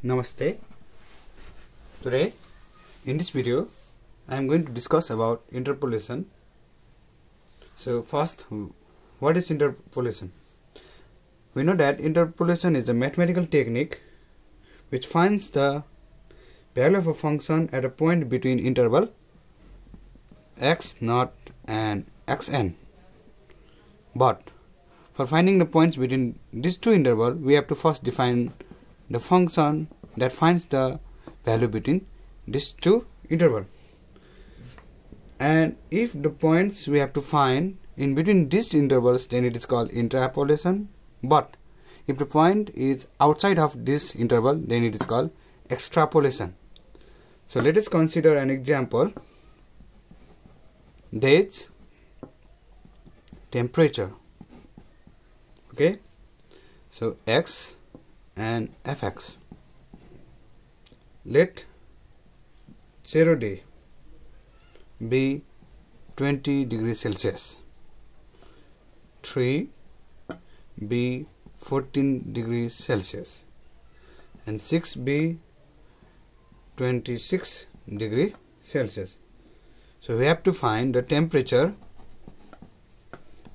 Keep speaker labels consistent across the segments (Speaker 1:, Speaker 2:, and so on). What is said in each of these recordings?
Speaker 1: Namaste. Today in this video I am going to discuss about interpolation. So first, what is interpolation? We know that interpolation is a mathematical technique which finds the value of a function at a point between interval x0 and xn. But for finding the points between these two intervals, we have to first define the function that finds the value between these two intervals. And if the points we have to find in between these intervals, then it is called interpolation. But if the point is outside of this interval, then it is called extrapolation. So let us consider an example. Days, temperature. Okay, so x and fx. Let 0 day be 20 degrees Celsius, 3 be 14 degrees Celsius, and 6 be 26 degrees Celsius. So we have to find the temperature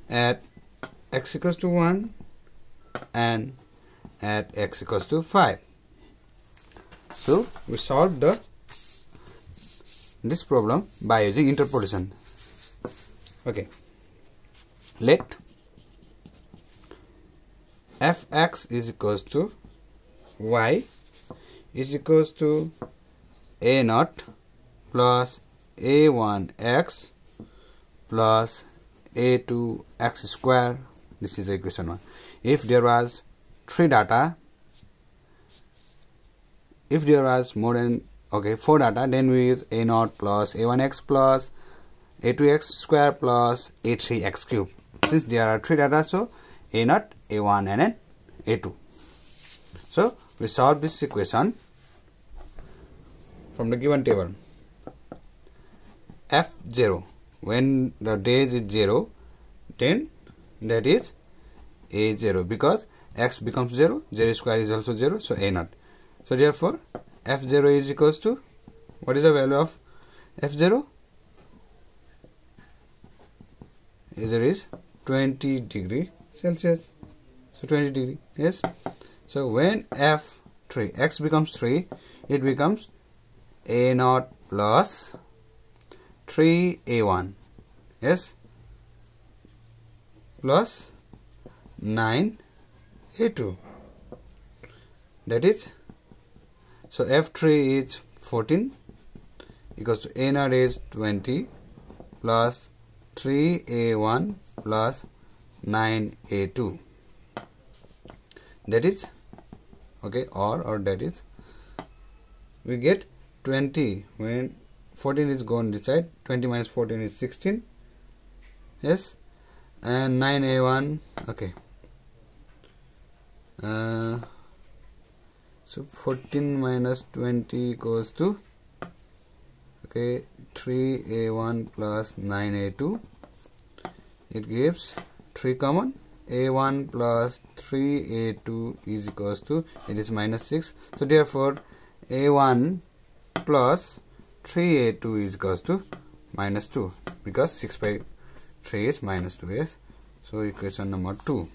Speaker 1: at x equals to 1 and at x equals to 5. So we solve this problem by using interpolation. Okay, let fx is equals to y is equals to a0 plus a1x plus a2x square. This is equation 1. If there was 3 data, if there was more than 4 data, then we use a0 plus a1x plus a2x square plus a3x cube. Since there are 3 data, so a0, a1 and an a2. So we solve this equation from the given table. F0, when the days is 0, then that is a0, because x becomes 0, 0 square is also 0, so a0. So therefore f0 is equals to, what is the value of f0? There is 20 degree Celsius. So 20 degree, yes. So when f3, x becomes 3, it becomes a0 plus 3a1, yes, plus 9a2. That is, so f3 is 14 equals to a0 is 20 plus 3a1 plus 9a2. That is, or that is, we get 20 when 14 is gone this side. 20 minus 14 is 16, yes, and 9a1, so 14 minus 20 equals to 3a1 plus 9a2. It gives 3 common. a1 plus 3a2 is equals to, it is minus 6. So therefore a1 plus 3a2 is equals to minus 2, because 6 by 3 is minus 2, yes. So equation number 2.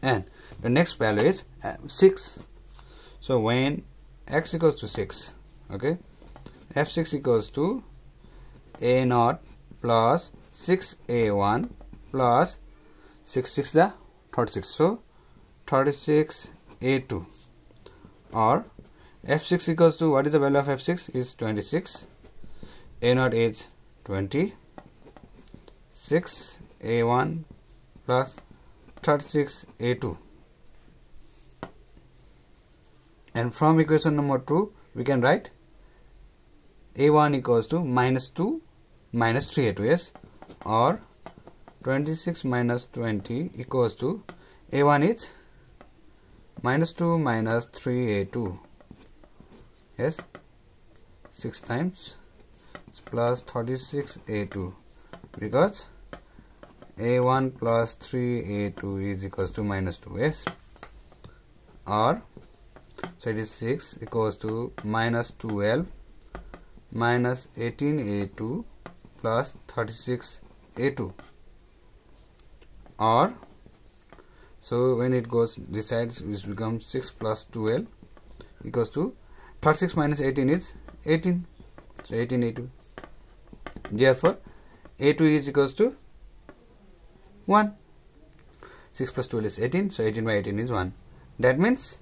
Speaker 1: And the next value is 6. So when x equals to 6, f6 equals to a0 plus 6a1 plus 6 6 the 36, so 36a2, or f6 equals to, what is the value of f6? Is 26, a0 is 20, 6a1 plus 36a2. And from equation number 2 we can write a1 equals to minus 2 minus 3a2, yes, or 26 minus 20 equals to, a1 is minus 2 minus 3a2, yes, 6 times plus 36a2, because a1 plus 3a2 is equals to minus 2, yes, or So it is 6 equals to minus 12 minus 18a2 plus 36a2, or so when it goes this side, it becomes 6 plus 12 equals to 36 minus 18 is 18. So 18a2. Therefore a2 is equals to 1. 6 plus 12 is 18. So 18 by 18 is 1. That means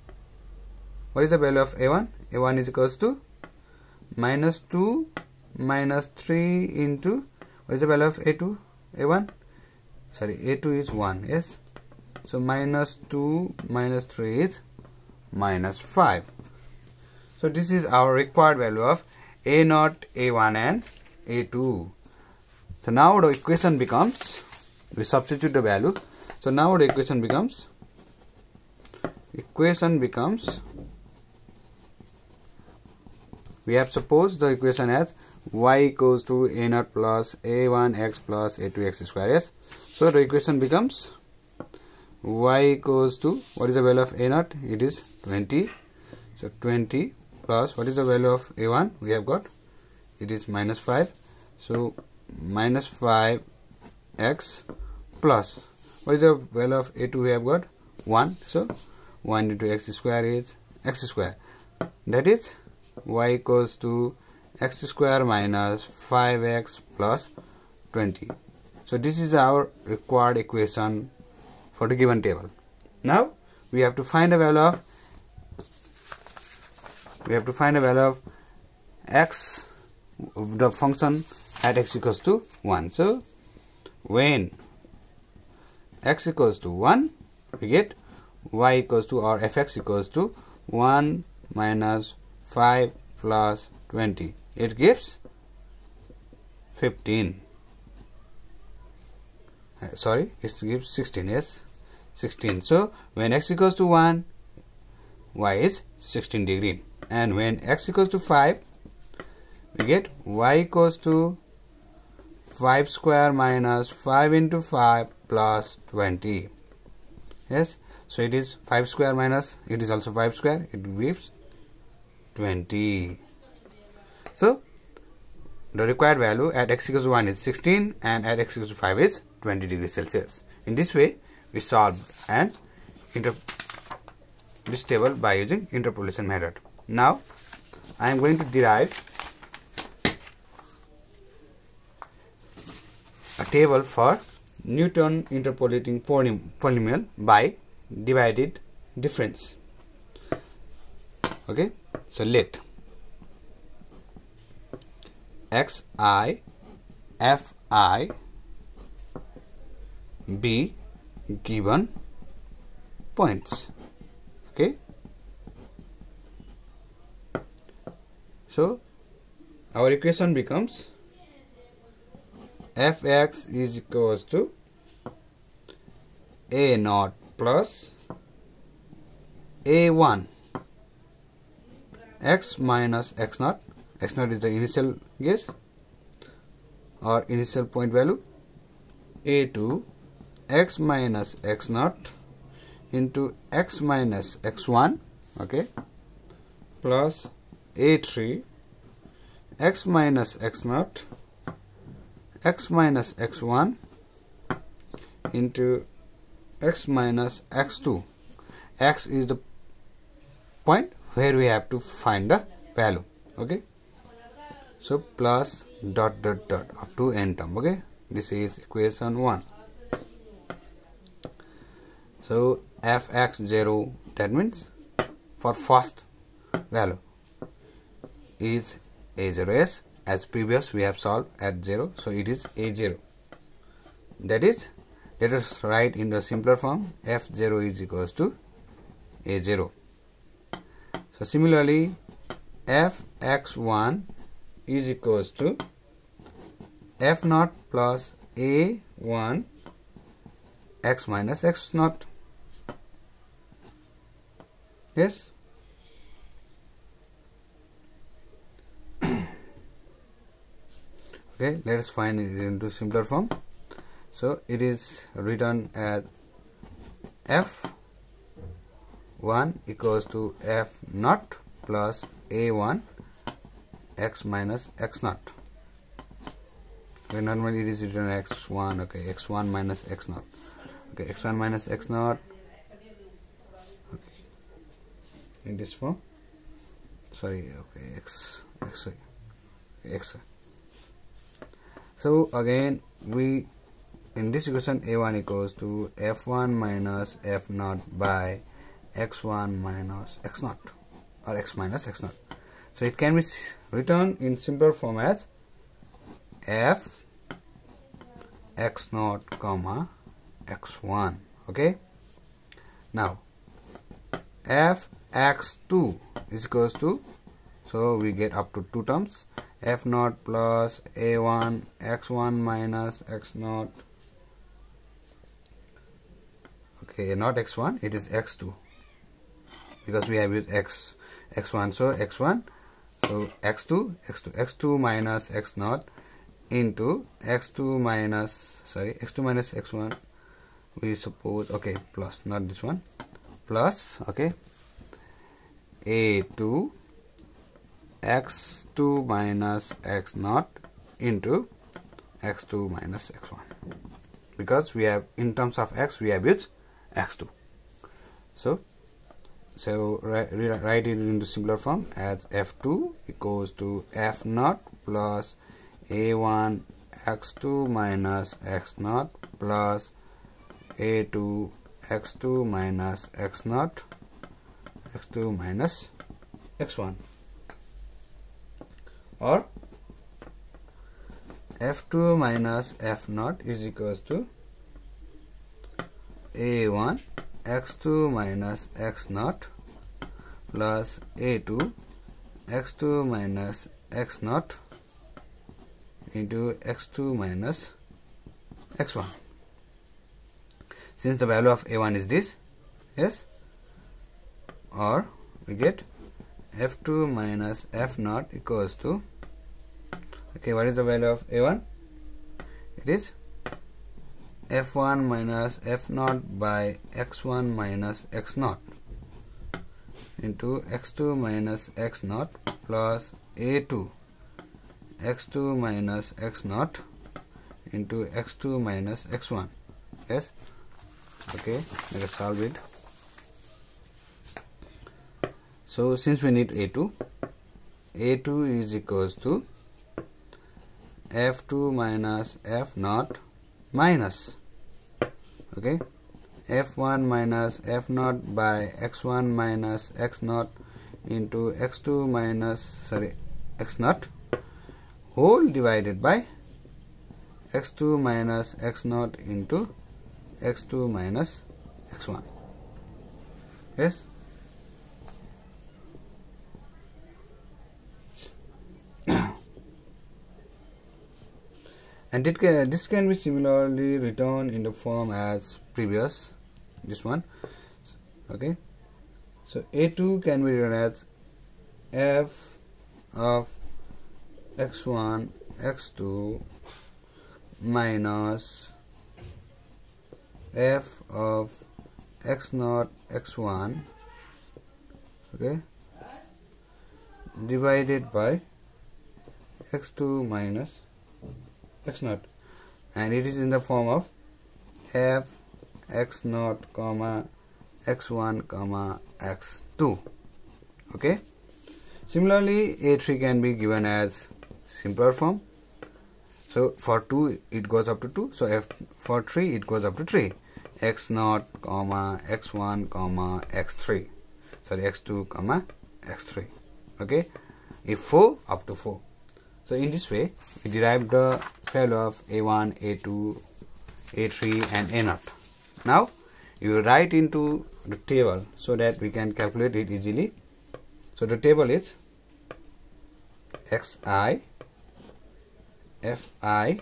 Speaker 1: what is the value of a1? a1 is equals to minus 2 minus 3 into what is the value of a2? a1? Sorry, a2 is 1. Yes. So minus 2 minus 3 is minus 5. So this is our required value of a0, a1 and a2. So now the equation becomes, we substitute the value. So now the equation becomes we have supposed the equation as y equals to a0 plus a1x plus a2x square. Yes. So the equation becomes y equals to, what is the value of a0? It is 20. So 20 plus, what is the value of a1? We have got, it is minus 5. So minus 5x plus, what is the value of a2? We have got 1. So 1 into x square is x square. That is y equals to x square minus 5x plus 20. So this is our required equation for the given table. Now we have to find a value of x, the function at x equals to 1. So when x equals to 1, we get y equals to, or fx equals to 1 minus 5 plus 20. It gives 15. Sorry, it gives 16. Yes, 16. So when x equals to 1, y is 16 degree, and when x equals to 5, we get y equals to 5 square minus 5 into 5 plus 20. Yes, so it is 5 square minus, it is also 5 square, it gives 20. So the required value at x equals to 1 is 16 and at x equals to 5 is 20 degrees Celsius. In this way we solve and this table by using interpolation method. Now I am going to derive a table for Newton interpolating polynomial by divided difference. Okay, so let xi fi be given points. Okay, so our equation becomes fx is equals to a0 plus a1 x minus x0. x0 is the initial guess or initial point value. a2 x minus x0 into x minus x1, okay, plus a3 x minus x0 x minus x1 into x minus x2. X is the point where we have to find the value. Okay, so plus dot dot dot up to n term. Okay, this is equation 1. So fx0, that means for first value is a0s, as previous we have solved at 0, so it is a0. That is, let us write in the simpler form, f0 is equals to a0. So similarly fx1 is equals to f0 plus a1 x minus x0. Yes, okay, let us find it into simpler form. So it is written as 1 equals to f naught plus a1 x minus x naught. Okay, normally it is written x1. Okay, x1 minus x naught. Okay, x1 minus x naught. Okay, in this form. Sorry. Okay, x. So again, we in this equation a1 equals to f1 minus f naught by x1 minus x naught, or x minus x naught. So it can be written in simpler form as f x naught comma x1. Okay, now f x2 is equals to, so we get up to two terms, f naught plus a1 x1 minus x naught. Okay, not x1, it is x2, because we have used x1, so x1, so x2 minus x naught into x2 minus x1, we suppose, okay, plus, not this one, plus, okay, a2 x2 minus x naught into x2 minus x1, because we have, in terms of x, we have used x2. So write it into simpler form as f2 equals to f naught plus a1 x2 minus x naught plus a2 x2 minus x naught x2 minus x1, or f2 minus f naught is equals to a1 x2 minus x naught plus a2 x2 minus x naught into x2 minus x1. Since the value of a1 is this, yes, or we get f2 minus f naught equals to, okay, what is the value of a1? It is f1 minus f naught by x1 minus x naught into x2 minus x naught plus a2 x2 minus x naught into x2 minus x1. Yes, okay, let us solve it. So since we need a2 is equals to f2 minus f naught minus, okay, f1 minus f naught by x1 minus x naught into x2 minus x naught whole divided by x2 minus x naught into x2 minus x1. Yes, and this can be similarly written in the form as previous, this one. Okay, so a2 can be written as f of x1 x2 minus f of x0 x1, okay, divided by x2 minus x0, and it is in the form of f x0 comma x1 comma x2. Okay, similarly a3 can be given as simpler form. So for 2 it goes up to 2, so for 3 it goes up to 3, x0 comma x1 comma x3, sorry, x2 comma x3. Okay, if 4 up to 4. So in this way we derived the value of a1, a2, a3 and a0. Now you write into the table so that we can calculate it easily. So the table is xi, fi,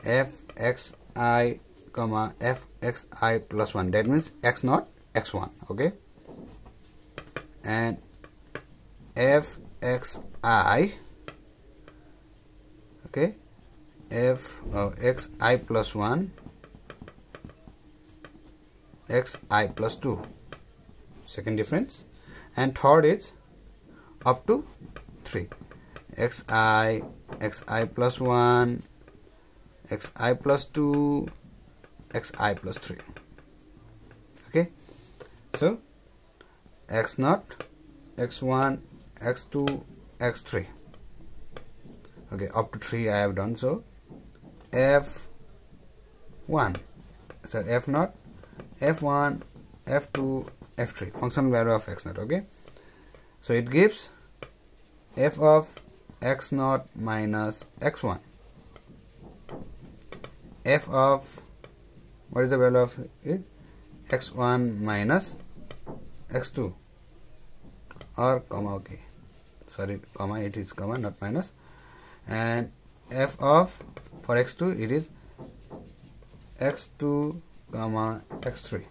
Speaker 1: fxi comma fxi plus 1, that means x0 x1, okay, and fxi, okay, xi plus 1 xi plus 2, second difference, and third is up to 3, xi plus 1, xi plus 2, xi plus 3. Okay, so x0, x1, x2, x3. Okay, up to 3 I have done. So f1, so f0, f1, f2, f3, function value of x0. Okay, so it gives f of x0 minus x1, f of, what is the value of it, x1 minus x2, or comma, okay, sorry, comma, it is comma, not minus, and f of, for x2 it is x2 comma x3.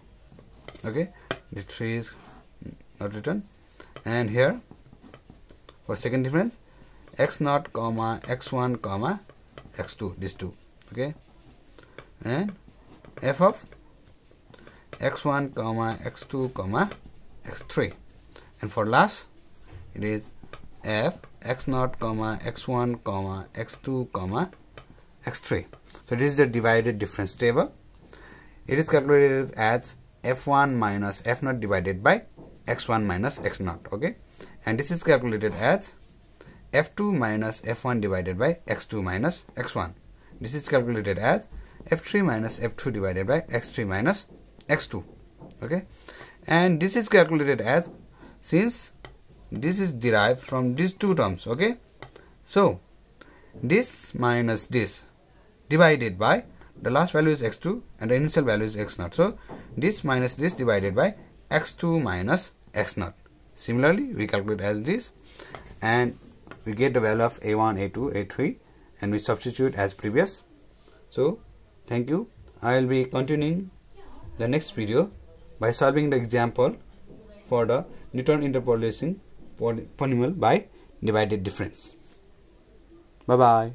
Speaker 1: Okay, the 3 is not written, and here for second difference, x0 comma x1 comma x2, these two. Okay, and f of x1 comma x2 comma x3, and for last it is f x0 comma x1 comma x2 comma x3. So this is the divided difference table. It is calculated as f1 minus f0 divided by x1 minus x0. Okay, and this is calculated as f2 minus f1 divided by x2 minus x1. This is calculated as f3 minus f2 divided by x3 minus x2. Okay, and this is calculated as, since this is derived from these two terms. Okay, so this minus this divided by, the last value is x2 and the initial value is x0. So this minus this divided by x2 minus x0. Similarly, we calculate as this, and we get the value of a1, a2, a3, and we substitute as previous. So thank you. I will be continuing the next video by solving the example for the Newton interpolation polynomial by divided difference. Bye bye.